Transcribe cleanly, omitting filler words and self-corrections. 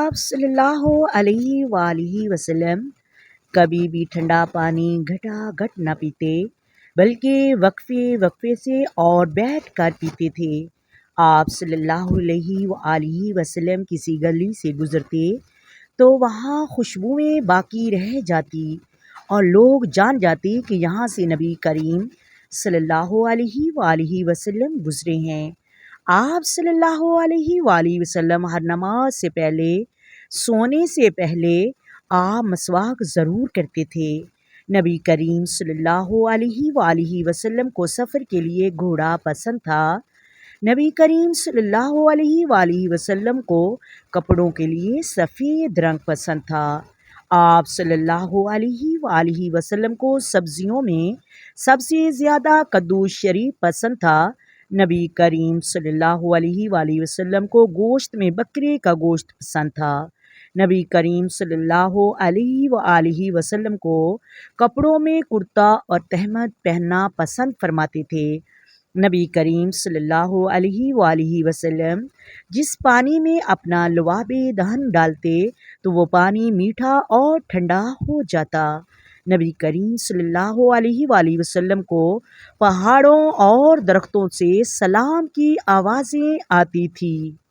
آپ صلی اللہ علیہ وآلہ وسلم کبھی بھی ٹھنڈا پانی گھٹا گھٹ نہ پیتے بلکہ وقفے وقفے سے اور بیٹھ کر پیتے تھے۔ آپ صلی اللہ علیہ وآلہ وسلم کسی گلی سے گزرتے تو وہاں خوشبوئیں باقی رہ جاتی اور لوگ جان جاتے کہ یہاں سے نبی کریم صلی اللہ علیہ وآلہ وسلم گزرے ہیں۔ آپ صلی اللہ علیہ وآلہ وسلم ہر نماز سے پہلے سونے سے پہلے آپ مسواک ضرور کرتے تھے۔ نبی کریم صلی اللہ علیہ وآلہ وسلم کو سفر کے لیے گھوڑا پسند تھا۔ نبی کریم صلی اللہ علیہ وآلہ وسلم کو کپڑوں کے لیے سفید رنگ پسند تھا۔ آپ صلی اللہ علیہ وآلہ وسلم کو سبزیوں میں سب سے زیادہ کدو شریف پسند تھا۔ نبی کریم صلی اللہ علیہ وآلہ وسلم کو گوشت میں بکرے کا گوشت پسند تھا۔ نبی کریم صلی اللہ علیہ وآلہ وسلم کو کپڑوں میں کرتا اور تہمد پہننا پسند فرماتے تھے۔ نبی کریم صلی اللہ علیہ وآلہ وسلم جس پانی میں اپنا لعاب دہن ڈالتے تو وہ پانی میٹھا اور ٹھنڈا ہو جاتا۔ نبی کریم صلی اللہ علیہ وآلہ وسلم کو پہاڑوں اور درختوں سے سلام کی آوازیں آتی تھی۔